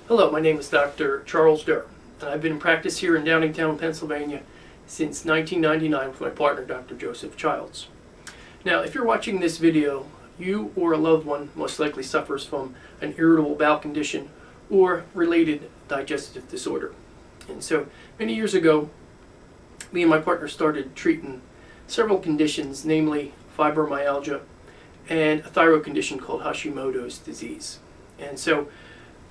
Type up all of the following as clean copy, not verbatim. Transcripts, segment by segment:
Hello, my name is Dr. Charles Durr, and I've been in practice here in Downingtown, Pennsylvania since 1999 with my partner, Dr. Joseph Childs. Now, if you're watching this video, you or a loved one most likely suffers from an irritable bowel condition or related digestive disorder. And so, many years ago, me and my partner started treating several conditions, namely fibromyalgia and a thyroid condition called Hashimoto's disease. And so,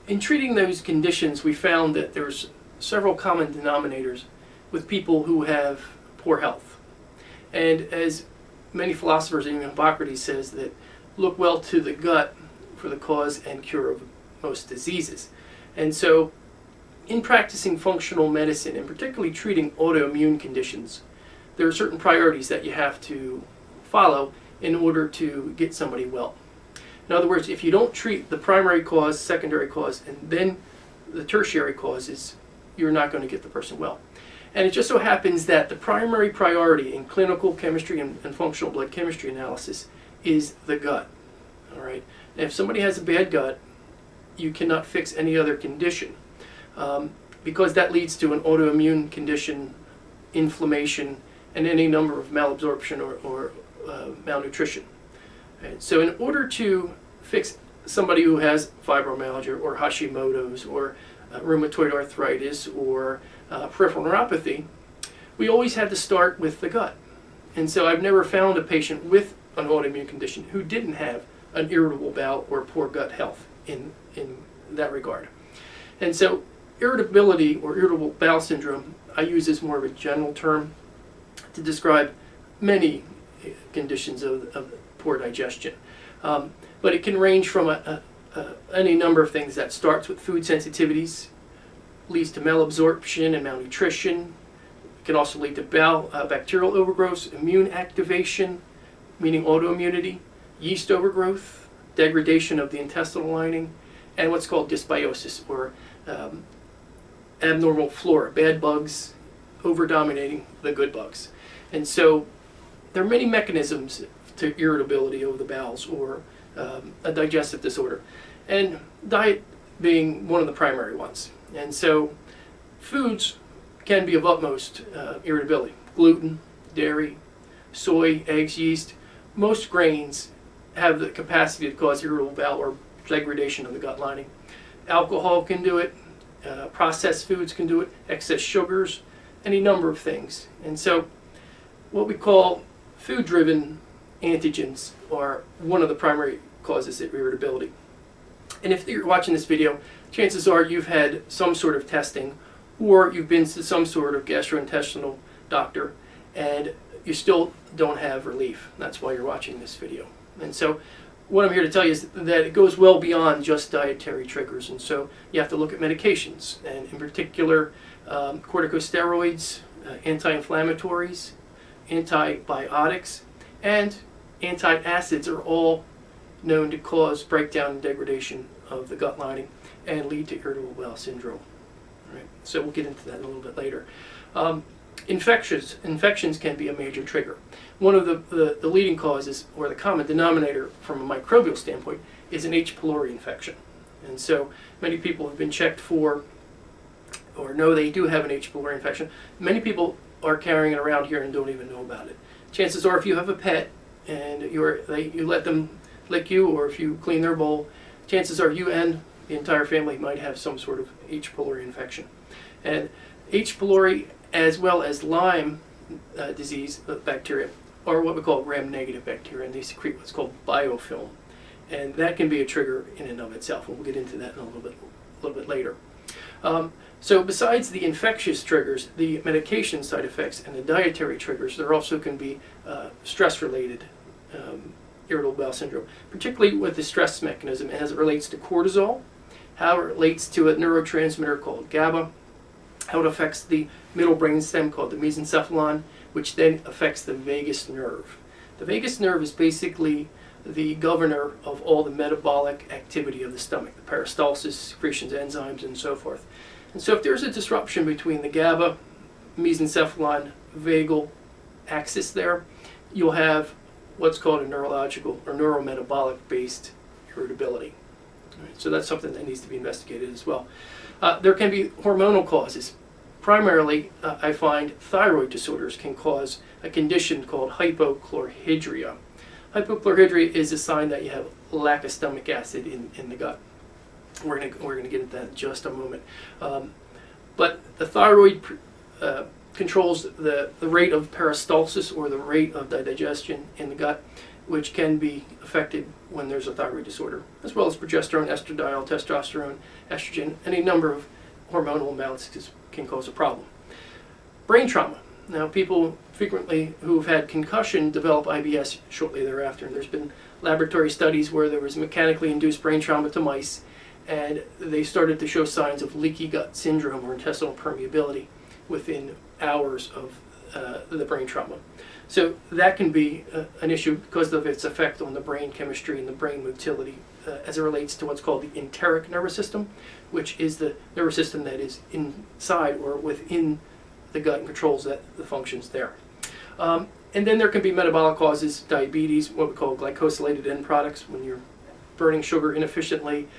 in treating those conditions, we found that there's several common denominators with people who have poor health. And as many philosophers, even Hippocrates says that look well to the gut for the cause and cure of most diseases. And so in practicing functional medicine, and particularly treating autoimmune conditions, there are certain priorities that you have to follow in order to get somebody well. In other words, if you don't treat the primary cause, secondary cause, and then the tertiary causes, you're not going to get the person well. And it just so happens that the primary priority in clinical chemistry and functional blood chemistry analysis is the gut. All right. And if somebody has a bad gut, you cannot fix any other condition because that leads to an autoimmune condition, inflammation, and any number of malabsorption or malnutrition. Right. So in order to fix somebody who has fibromyalgia or Hashimoto's or rheumatoid arthritis or peripheral neuropathy, we always had to start with the gut. And so I've never found a patient with an autoimmune condition who didn't have an irritable bowel or poor gut health in that regard. And so irritability or irritable bowel syndrome I use as more of a general term to describe many conditions of poor digestion. But it can range from any number of things that starts with food sensitivities, leads to malabsorption and malnutrition. It can also lead to bacterial overgrowth, immune activation, meaning autoimmunity, yeast overgrowth, degradation of the intestinal lining, and what's called dysbiosis, or abnormal flora, bad bugs over-dominating the good bugs. And so there are many mechanisms to irritability of the bowels or a digestive disorder, and diet being one of the primary ones. And so foods can be of utmost irritability. Gluten, dairy, soy, eggs, yeast. Most grains have the capacity to cause irritable bowel or degradation of the gut lining. Alcohol can do it, processed foods can do it, excess sugars, any number of things. And so what we call food-driven antigens are one of the primary causes of irritability. And if you're watching this video, chances are you've had some sort of testing or you've been to some sort of gastrointestinal doctor and you still don't have relief. That's why you're watching this video. And so what I'm here to tell you is that it goes well beyond just dietary triggers. And so you have to look at medications, and in particular corticosteroids, anti-inflammatories, antibiotics, and antacids are all known to cause breakdown and degradation of the gut lining and lead to irritable bowel syndrome. All right. So we'll get into that a little bit later. Infections can be a major trigger. One of the leading causes, or the common denominator from a microbial standpoint, is an H. pylori infection. And so many people have been checked for or know they do have an H. pylori infection. Many people are carrying it around here and don't even know about it. Chances are if you have a pet and you let them lick you, or if you clean their bowl, chances are you and the entire family might have some sort of H. pylori infection. And H. pylori, as well as Lyme disease bacteria, are what we call gram-negative bacteria, and they secrete what's called biofilm. And that can be a trigger in and of itself, and we'll get into that in a little bit later. So besides the infectious triggers, the medication side effects, and the dietary triggers, there also can be stress-related irritable bowel syndrome, particularly with the stress mechanism as it relates to cortisol, how it relates to a neurotransmitter called GABA, how it affects the middle brain stem called the mesencephalon, which then affects the vagus nerve. The vagus nerve is basically the governor of all the metabolic activity of the stomach, the peristalsis, secretions, enzymes, and so forth. And so if there's a disruption between the GABA, mesencephalon, vagal axis there, you'll have what's called a neurological or neurometabolic based irritability. Right, so that's something that needs to be investigated as well. There can be hormonal causes. Primarily, I find thyroid disorders can cause a condition called hypochlorhydria. Hypochlorhydria is a sign that you have lack of stomach acid in the gut. We're gonna get into that in just a moment. But the thyroid controls the rate of peristalsis, or the rate of digestion in the gut, which can be affected when there's a thyroid disorder, as well as progesterone, estradiol, testosterone, estrogen. Any number of hormonal imbalances can cause a problem. Brain trauma. Now, people frequently who've had concussion develop IBS shortly thereafter, and there's been laboratory studies where there was mechanically induced brain trauma to mice, and they started to show signs of leaky gut syndrome or intestinal permeability within hours of the brain trauma. So that can be an issue because of its effect on the brain chemistry and the brain motility as it relates to what's called the enteric nervous system, which is the nervous system that is inside or within the gut and controls the functions there. And then there can be metabolic causes, diabetes, what we call glycosylated end products, when you're burning sugar inefficiently.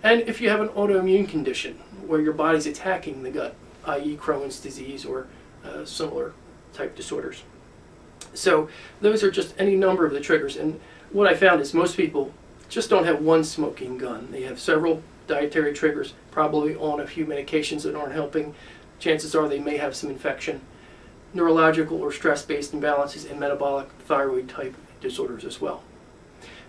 And if you have an autoimmune condition where your body's attacking the gut, i.e. Crohn's disease or similar type disorders. So those are just any number of the triggers. And what I found is most people just don't have one smoking gun. They have several dietary triggers, probably on a few medications that aren't helping. Chances are they may have some infection, neurological or stress-based imbalances, and metabolic thyroid type disorders as well.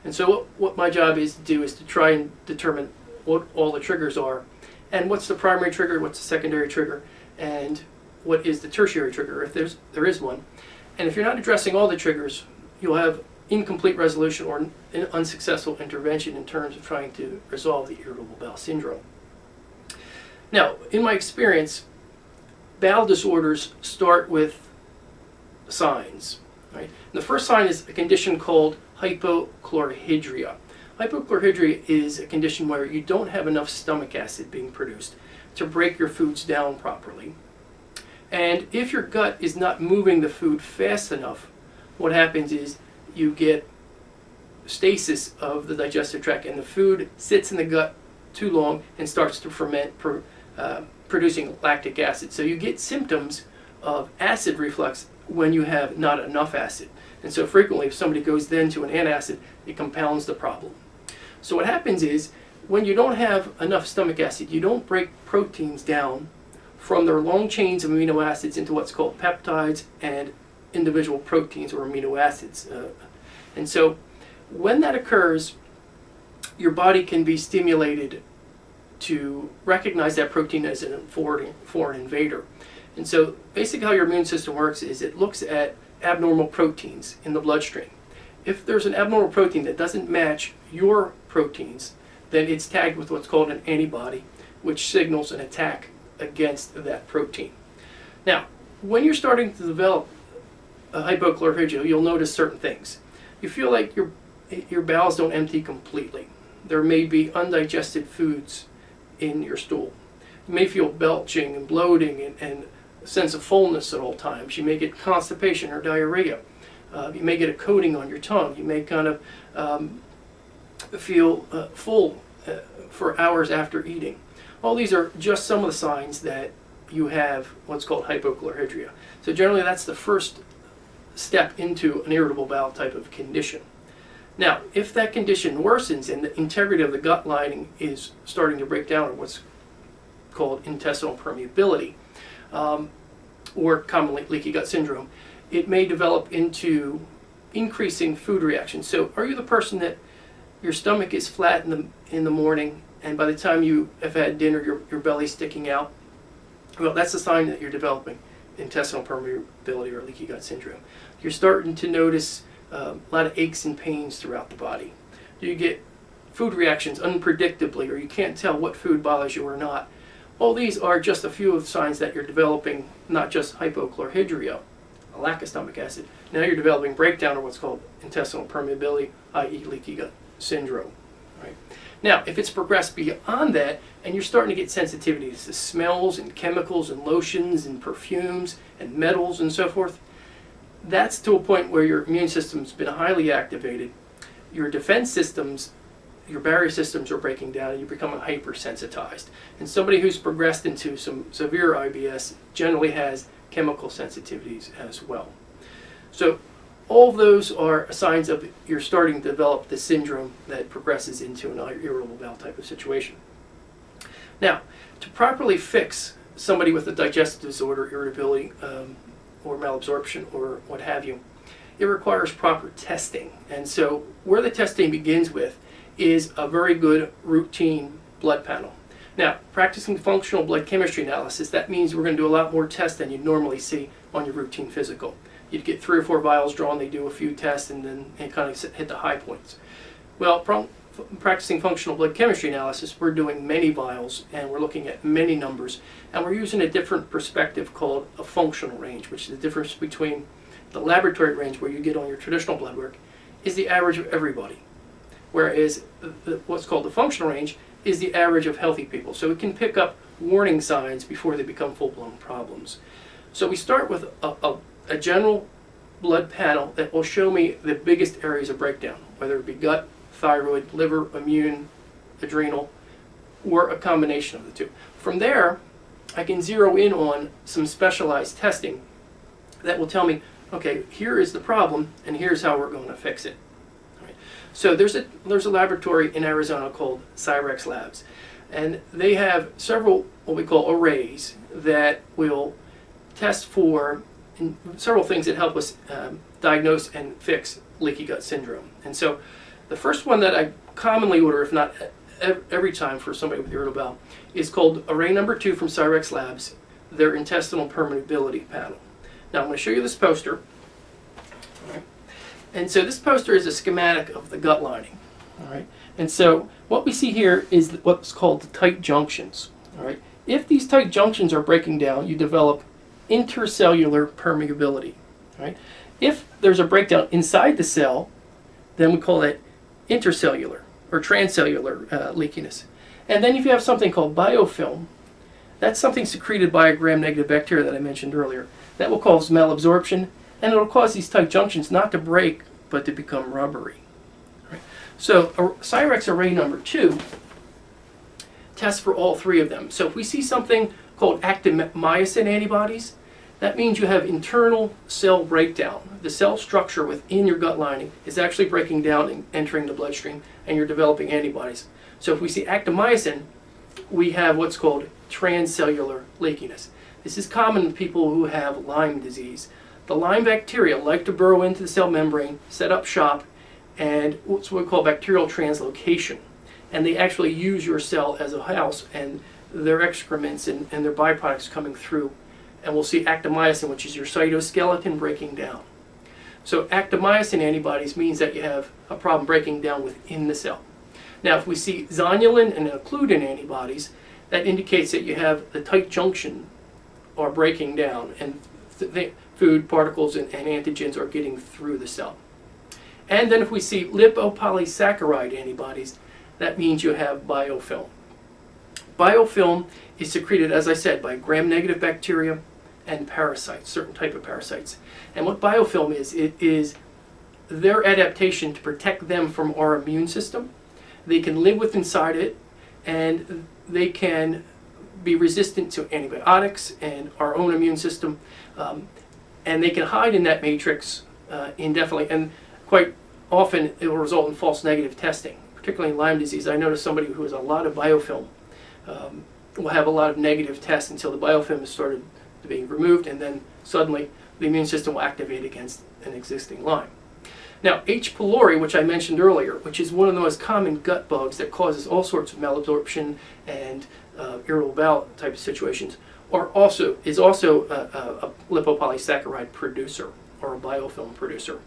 And so what my job is to do is to try and determine what all the triggers are, and what's the primary trigger, what's the secondary trigger, and what is the tertiary trigger, if there is one. And if you're not addressing all the triggers, you'll have incomplete resolution or an unsuccessful intervention in terms of trying to resolve the irritable bowel syndrome. Now, in my experience, bowel disorders start with signs. Right? And the first sign is a condition called hypochlorhydria. Hypochlorhydria is a condition where you don't have enough stomach acid being produced to break your foods down properly. And if your gut is not moving the food fast enough, what happens is you get stasis of the digestive tract, and the food sits in the gut too long and starts to ferment, producing lactic acid. So you get symptoms of acid reflux when you have not enough acid. And so frequently, if somebody goes then to an antacid, it compounds the problem. So what happens is, when you don't have enough stomach acid, you don't break proteins down from their long chains of amino acids into what's called peptides and individual proteins or amino acids. And so when that occurs, your body can be stimulated to recognize that protein as a foreign invader. And so basically how your immune system works is it looks at abnormal proteins in the bloodstream. If there's an abnormal protein that doesn't match your proteins, then it's tagged with what's called an antibody, which signals an attack against that protein. Now, when you're starting to develop a hypochlorhydria, you'll notice certain things. You feel like your bowels don't empty completely. There may be undigested foods in your stool. You may feel belching and bloating and a sense of fullness at all times. You may get constipation or diarrhea. You may get a coating on your tongue. You may kind of feel full for hours after eating. All these are just some of the signs that you have what's called hypochlorhydria. So generally that's the first step into an irritable bowel type of condition. Now, if that condition worsens and the integrity of the gut lining is starting to break down, or what's called intestinal permeability, or commonly leaky gut syndrome, it may develop into increasing food reactions. So are you the person that your stomach is flat in the morning, and by the time you have had dinner, your belly's sticking out? Well, that's a sign that you're developing intestinal permeability or leaky gut syndrome. You're starting to notice a lot of aches and pains throughout the body. You get food reactions unpredictably, or you can't tell what food bothers you or not. All these are just a few of the signs that you're developing not just hypochlorhydria, a lack of stomach acid. Now you're developing breakdown, or what's called intestinal permeability, i.e. leaky gut syndrome. Right? Now, if it's progressed beyond that, and you're starting to get sensitivities to smells and chemicals and lotions and perfumes and metals and so forth, that's to a point where your immune system's been highly activated. Your defense systems your barrier systems are breaking down and you're becoming hypersensitized. And somebody who's progressed into some severe IBS generally has chemical sensitivities as well. So all of those are signs of you're starting to develop the syndrome that progresses into an irritable bowel type of situation. Now, to properly fix somebody with a digestive disorder, irritability, or malabsorption, or what have you, it requires proper testing. And so where the testing begins with is a very good routine blood panel. Now, practicing functional blood chemistry analysis, that means we're going to do a lot more tests than you normally see on your routine physical. You'd get 3 or 4 vials drawn, they do a few tests, and then kind of hit the high points. Well, practicing functional blood chemistry analysis, we're doing many vials, and we're looking at many numbers, and we're using a different perspective called a functional range, which is the difference between the laboratory range, where you get on your traditional blood work, is the average of everybody, whereas what's called the functional range is the average of healthy people. So it can pick up warning signs before they become full-blown problems. So we start with a general blood panel that will show me the biggest areas of breakdown, whether it be gut, thyroid, liver, immune, adrenal, or a combination of the two. From there, I can zero in on some specialized testing that will tell me, okay, here is the problem, and here's how we're going to fix it. All right. So there's a laboratory in Arizona called Cyrex Labs, and they have several what we call arrays that will test for several things that help us diagnose and fix leaky gut syndrome. And so the first one that I commonly order, if not every time for somebody with irritable bowel, is called array number 2 from Cyrex Labs, their intestinal permeability panel. Now I'm going to show you this poster. All right. And so this poster is a schematic of the gut lining. All right. And so what we see here is what's called the tight junctions. All right. If these tight junctions are breaking down, you develop intercellular permeability. All right. If there's a breakdown inside the cell, then we call that intercellular or transcellular leakiness. And then if you have something called biofilm, that's something secreted by a gram-negative bacteria that I mentioned earlier. That will cause malabsorption, and it will cause these tight junctions not to break, but to become rubbery. All right. So Cyrex array number 2 tests for all 3 of them. So if we see something called actomyosin antibodies, that means you have internal cell breakdown. The cell structure within your gut lining is actually breaking down and entering the bloodstream, and you're developing antibodies. So if we see actomyosin, we have what's called transcellular leakiness. This is common in people who have Lyme disease. The Lyme bacteria like to burrow into the cell membrane, set up shop, and what's what we call bacterial translocation. And they actually use your cell as a house, and their excrements and their byproducts coming through. And we'll see actomyosin, which is your cytoskeleton, breaking down. So actomyosin antibodies means that you have a problem breaking down within the cell. Now, if we see zonulin and occludin antibodies, that indicates that you have the tight junction are breaking down, and the food particles and antigens are getting through the cell. And then if we see lipopolysaccharide antibodies, that means you have biofilm. Biofilm is secreted, as I said, by gram-negative bacteria and parasites, certain type of parasites. And what biofilm is, it is their adaptation to protect them from our immune system. They can live with inside it, and they can be resistant to antibiotics and our own immune system, and they can hide in that matrix indefinitely, and quite often it will result in false negative testing, particularly in Lyme disease. I noticed somebody who has a lot of biofilm will have a lot of negative tests until the biofilm has started being removed, and then suddenly the immune system will activate against an existing Lyme. Now, H. pylori, which I mentioned earlier, which is one of the most common gut bugs that causes all sorts of malabsorption and irritable bowel type of situations, is also a lipopolysaccharide producer or a biofilm producer.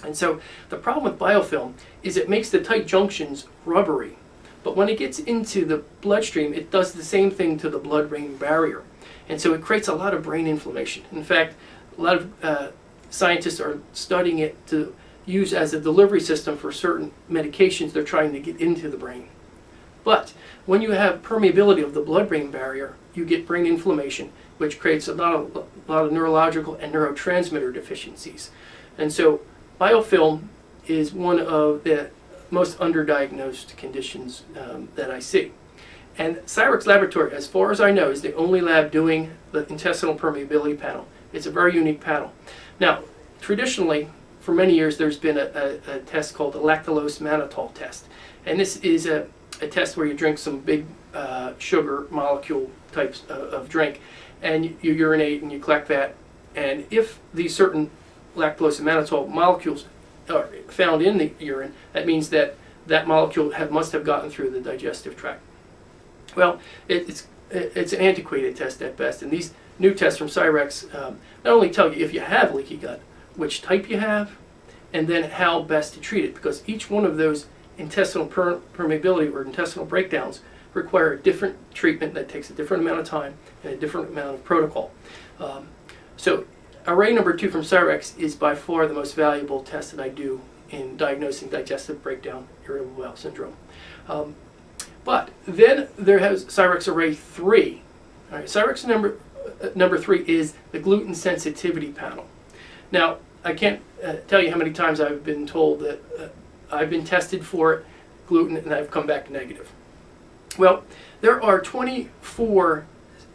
And so the problem with biofilm is it makes the tight junctions rubbery. But when it gets into the bloodstream, it does the same thing to the blood-brain barrier. And so it creates a lot of brain inflammation. In fact, a lot of scientists are studying it to use as a delivery system for certain medications they're trying to get into the brain. But when you have permeability of the blood-brain barrier, you get brain inflammation, which creates a lot of neurological and neurotransmitter deficiencies. And so biofilm is one of the most underdiagnosed conditions that I see. And Cyrex Laboratory, as far as I know, is the only lab doing the intestinal permeability panel. It's a very unique panel. Now, traditionally, for many years, there's been a test called the lactulose mannitol test. And this is a test where you drink some big sugar molecule types of drink, and you urinate and you collect that. And if these certain lactulose mannitol molecules are found in the urine, that means that that molecule must have gotten through the digestive tract. Well, it's an antiquated test at best, and these new tests from Cyrex not only tell you if you have leaky gut, which type you have, and then how best to treat it, because each one of those intestinal permeability or intestinal breakdowns require a different treatment that takes a different amount of time and a different amount of protocol. So array number 2 from Cyrex is by far the most valuable test that I do in diagnosing digestive breakdown, irritable bowel syndrome. But then there has Cyrex array 3. All right, Cyrex number 3 is the gluten sensitivity panel. Now, I can't tell you how many times I've been told that I've been tested for gluten and I've come back negative. Well, there are 24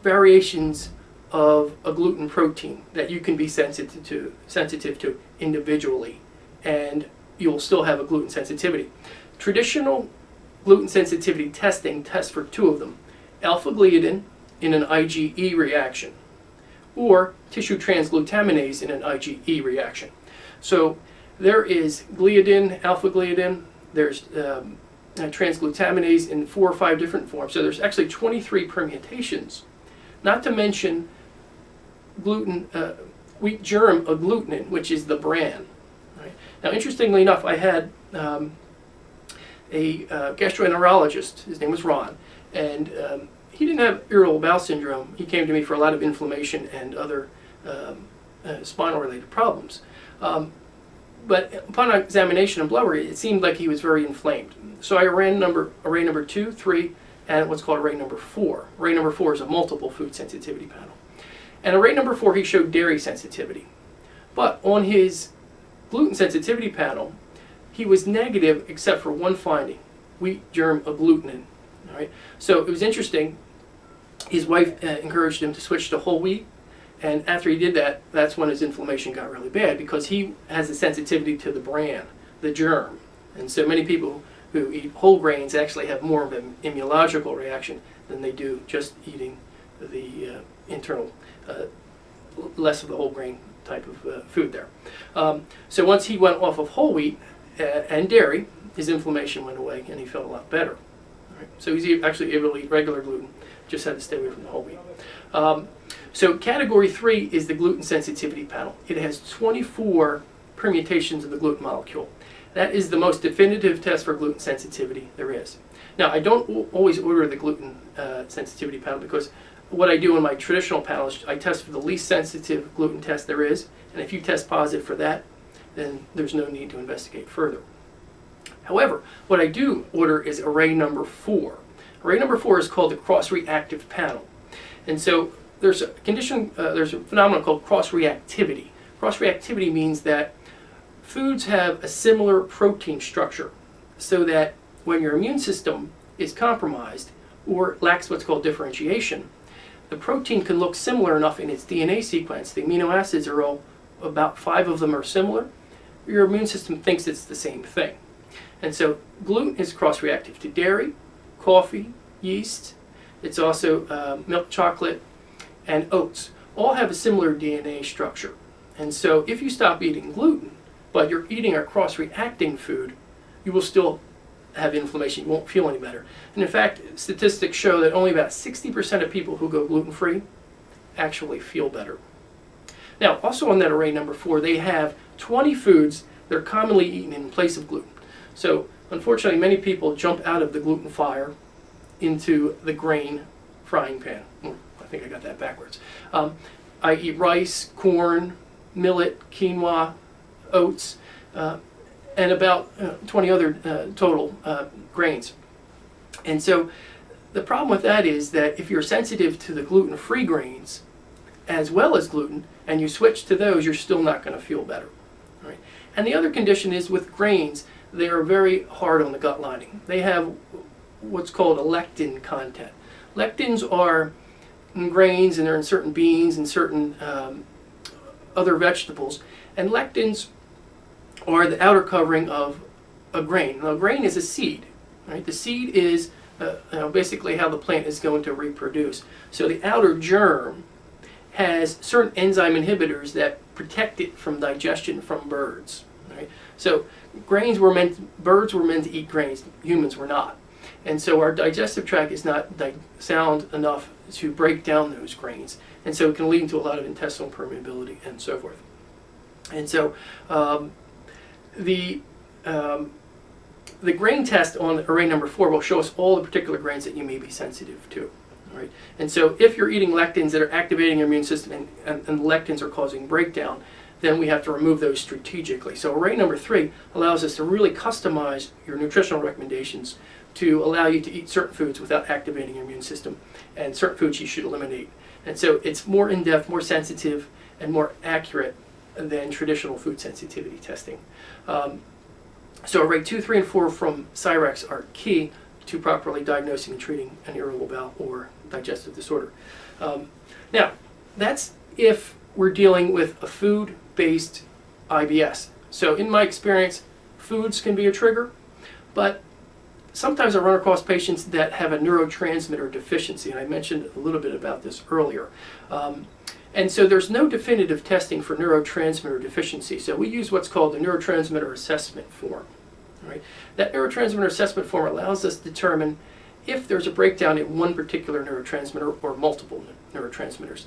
variations of a gluten protein that you can be sensitive to individually, and you'll still have a gluten sensitivity. Traditional gluten sensitivity testing tests for 2 of them: alpha-gliadin in an IgE reaction, or tissue transglutaminase in an IgE reaction. So there is gliadin, alpha-gliadin, there's transglutaminase in 4 or 5 different forms. So there's actually 23 permutations, not to mention gluten, wheat germ agglutinin, which is the bran. Right? Now, interestingly enough, I had a gastroenterologist. His name was Ron, and he didn't have irritable bowel syndrome. He came to me for a lot of inflammation and other spinal-related problems. But upon examination and blood work, it seemed like he was very inflamed. So I ran array number 2, 3, and what's called array number 4. Array number 4 is a multiple food sensitivity panel. And array number 4, he showed dairy sensitivity. But on his gluten sensitivity panel, he was negative except for one finding: wheat germ agglutinin. All right? So it was interesting. His wife encouraged him to switch to whole wheat, and after he did that, that's when his inflammation got really bad, because he has a sensitivity to the bran, the germ. And so many people who eat whole grains actually have more of an immunological reaction than they do just eating the internal, less of the whole grain type of food there. So once he went off of whole wheat and dairy, his inflammation went away and he felt a lot better. Right? So he's actually able to eat regular gluten, just had to stay away from the whole wheat. So category 3 is the gluten sensitivity panel. It has 24 permutations of the gluten molecule. That is the most definitive test for gluten sensitivity there is. Now, I don't always order the gluten sensitivity panel, because what I do in my traditional panel is I test for the least sensitive gluten test there is, and if you test positive for that, then there's no need to investigate further. However, what I do order is array number 4. Array number 4 is called the cross-reactive panel. And so there's a condition, there's a phenomenon called cross-reactivity. Cross-reactivity means that foods have a similar protein structure, so that when your immune system is compromised or lacks what's called differentiation, the protein can look similar enough in its DNA sequence. The amino acids are all, about 5 of them are similar. Your immune system thinks it's the same thing. And so gluten is cross-reactive to dairy, coffee, yeast. It's also milk chocolate and oats. All have a similar DNA structure. And so if you stop eating gluten, but you're eating a cross-reacting food, you will still have inflammation. You won't feel any better. And in fact, statistics show that only about 60% of people who go gluten-free actually feel better. Now, also on that array number 4, they have 20 foods that are commonly eaten in place of gluten. So, unfortunately, many people jump out of the gluten fire into the grain frying pan. I think I got that backwards. I eat rice, corn, millet, quinoa, oats, and about 20 other total grains. And so the problem with that is that if you're sensitive to the gluten-free grains as well as gluten, and you switch to those, you're still not going to feel better. Right? And the other condition is with grains they are very hard on the gut lining. They have what's called a lectin content. Lectins are in grains, and they're in certain beans and certain other vegetables. And lectins are the outer covering of a grain. Now, a grain is a seed, right? The seed is basically how the plant is going to reproduce. So the outer germ has certain enzyme inhibitors that protect it from digestion from birds, right? So birds were meant to eat grains, humans were not. And so our digestive tract is not sound enough to break down those grains. And so it can lead to a lot of intestinal permeability and so forth. And so the grain test on array number 4 will show us all the particular grains that you may be sensitive to. Right? And so if you're eating lectins that are activating your immune system and lectins are causing breakdown, then we have to remove those strategically. So array number 3 allows us to really customize your nutritional recommendations to allow you to eat certain foods without activating your immune system, and certain foods you should eliminate. And so it's more in-depth, more sensitive, and more accurate than traditional food sensitivity testing. So array 2, 3, and 4 from Cyrex are key to properly diagnosing and treating an irritable bowel or digestive disorder. Now, that's if we're dealing with a food-based IBS. So in my experience, foods can be a trigger, but sometimes I run across patients that have a neurotransmitter deficiency, and I mentioned a little bit about this earlier. And so there's no definitive testing for neurotransmitter deficiency. So we use what's called the neurotransmitter assessment form. Right? That neurotransmitter assessment form allows us to determine if there's a breakdown in one particular neurotransmitter or multiple neurotransmitters.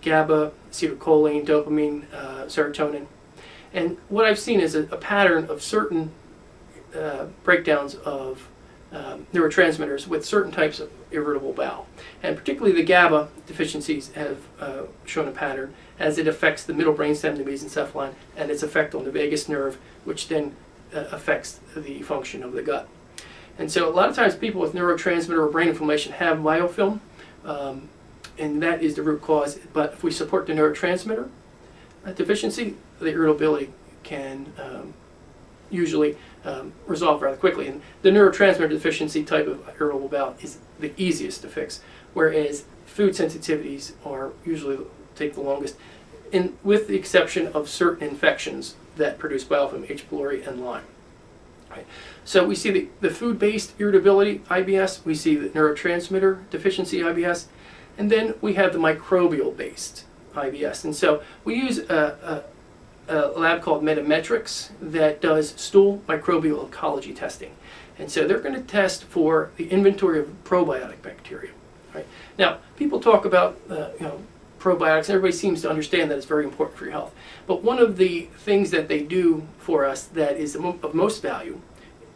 GABA, acetylcholine, dopamine, serotonin. And what I've seen is a pattern of certain breakdowns of neurotransmitters with certain types of irritable bowel. And particularly the GABA deficiencies have shown a pattern as it affects the middle brainstem, the mesencephalon, and its effect on the vagus nerve, which then affects the function of the gut. And so a lot of times people with neurotransmitter or brain inflammation have biofilm, and that is the root cause. But if we support the neurotransmitter deficiency, the irritability can usually resolve rather quickly. And the neurotransmitter deficiency type of irritable bowel is the easiest to fix, whereas food sensitivities are usually take the longest, with the exception of certain infections that produce biofilm, H. pylori, and Lyme. Right. So we see the food-based irritability, IBS, we see the neurotransmitter deficiency, IBS, and then we have the microbial-based IBS. And so we use a lab called Metametrics that does stool microbial ecology testing. And so they're going to test for the inventory of probiotic bacteria. Right. Now, people talk about probiotics, and everybody seems to understand that it's very important for your health. But one of the things that they do for us that is of most value,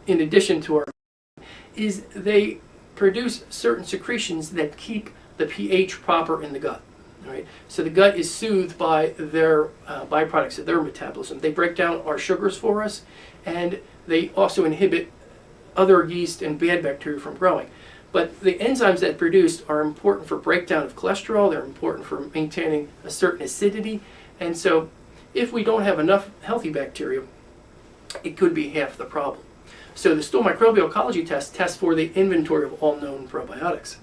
in addition to our, is they produce certain secretions that keep the pH proper in the gut. Right? So the gut is soothed by their byproducts of their metabolism. They break down our sugars for us, and they also inhibit other yeast and bad bacteria from growing. But the enzymes that produced are important for breakdown of cholesterol, they're important for maintaining a certain acidity, and so if we don't have enough healthy bacteria, it could be half the problem. So the stool microbial ecology test tests for the inventory of all known probiotics.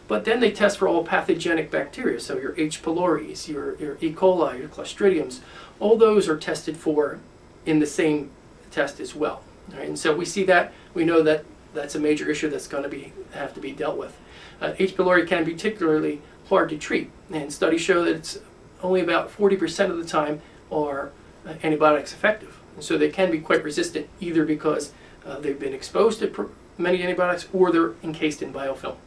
But then they test for all pathogenic bacteria, so your H. pylori, your E. coli, your clostridiums, all those are tested for in the same test as well. Right? And so we see that, we know that that's a major issue that's going to have to be dealt with. H. pylori can be particularly hard to treat, and studies show that it's only about 40% of the time are antibiotics effective. And so they can be quite resistant, either because they've been exposed to many antibiotics or they're encased in biofilm.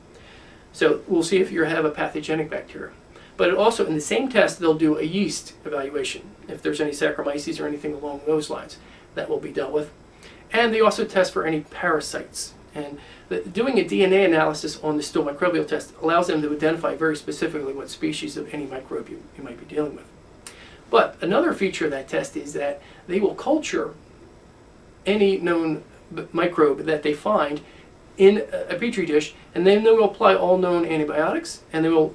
So we'll see if you have a pathogenic bacteria. But also in the same test, they'll do a yeast evaluation. If there's any Saccharomyces or anything along those lines, that will be dealt with. And they also test for any parasites. And doing a DNA analysis on the stool microbial test allows them to identify very specifically what species of any microbe you might be dealing with. But another feature of that test is that they will culture any known microbe that they find in a petri dish, and then they will apply all known antibiotics, and they will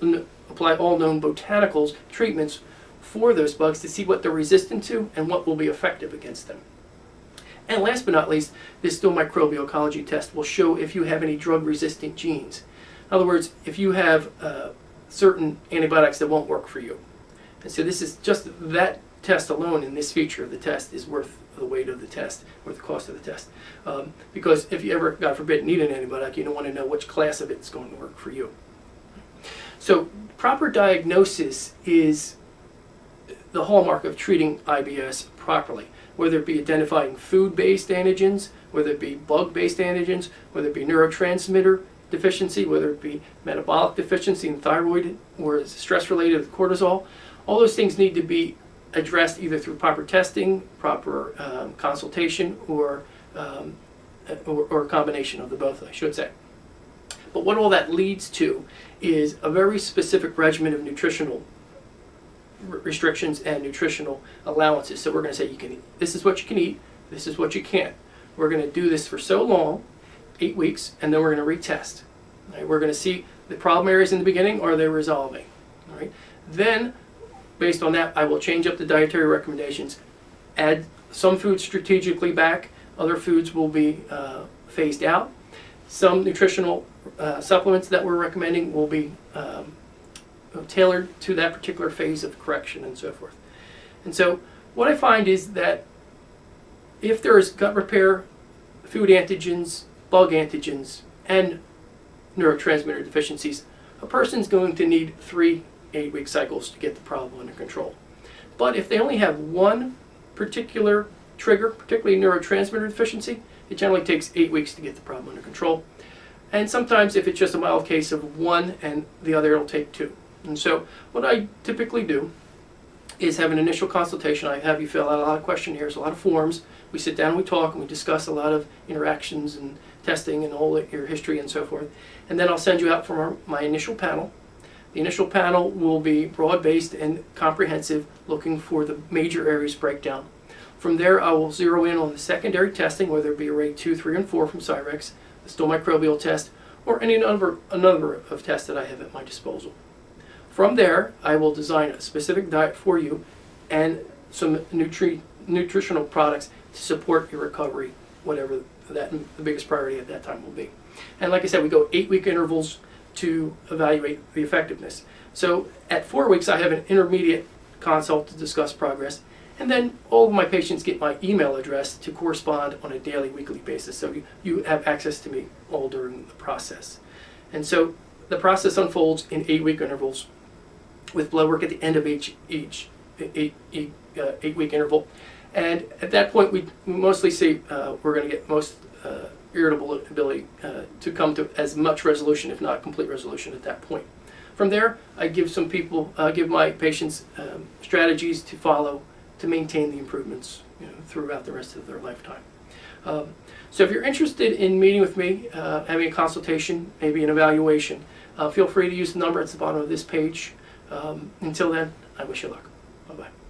apply all known botanicals treatments for those bugs to see what they're resistant to and what will be effective against them. And last but not least, this Stool microbial ecology test will show if you have any drug-resistant genes. In other words, if you have certain antibiotics that won't work for you. And so this is just that test alone, in this feature of the test, is worth the weight of the test, or the cost of the test. Because if you ever, God forbid, need an antibiotic, you don't want to know which class of it is going to work for you. So proper diagnosis is the hallmark of treating IBS properly, whether it be identifying food-based antigens, whether it be bug-based antigens, whether it be neurotransmitter deficiency, whether it be metabolic deficiency in thyroid or stress-related with cortisol. All those things need to be addressed either through proper testing, proper consultation, or a combination of the both, I should say. But what all that leads to is a very specific regimen of nutritional restrictions and nutritional allowances. So we're going to say, you can eat, this is what you can eat, this is what you can't. We're going to do this for so long, 8 weeks, and then we're going to retest. Right? We're going to see the problem areas in the beginning, are they resolving? All right? Then, based on that, I will change up the dietary recommendations, add some foods strategically back, other foods will be phased out. Some nutritional supplements that we're recommending will be tailored to that particular phase of correction and so forth. And so what I find is that if there is gut repair, food antigens, bug antigens, and neurotransmitter deficiencies, a person's going to need 3 8-week cycles to get the problem under control. But if they only have one particular trigger, particularly neurotransmitter deficiency, it generally takes 8 weeks to get the problem under control. And sometimes if it's just a mild case of one and the other, it'll take 2. And so what I typically do is have an initial consultation. I have you fill out a lot of questionnaires, a lot of forms. We sit down, we talk, and we discuss a lot of interactions and testing and all your history and so forth. And then I'll send you out for my initial panel. The initial panel will be broad-based and comprehensive, looking for the major areas breakdown. From there, I will zero in on the secondary testing, whether it be array 2, 3, and 4 from Cyrex, the stool microbial test, or any number of tests that I have at my disposal. From there, I will design a specific diet for you and some nutritional products to support your recovery, whatever the biggest priority at that time will be. And like I said, we go 8-week intervals to evaluate the effectiveness. So at 4 weeks, I have an intermediate consult to discuss progress, and then all of my patients get my email address to correspond on a daily, weekly basis. So you have access to me all during the process. And so the process unfolds in 8-week intervals with blood work at the end of each 8-week interval. And at that point, we mostly see we're going to get most irritability to come to as much resolution, if not complete resolution, at that point. From there, I give give my patients strategies to follow to maintain the improvements throughout the rest of their lifetime. So if you're interested in meeting with me, having a consultation, maybe an evaluation, feel free to use the number at the bottom of this page. Until then, I wish you luck. Bye-bye.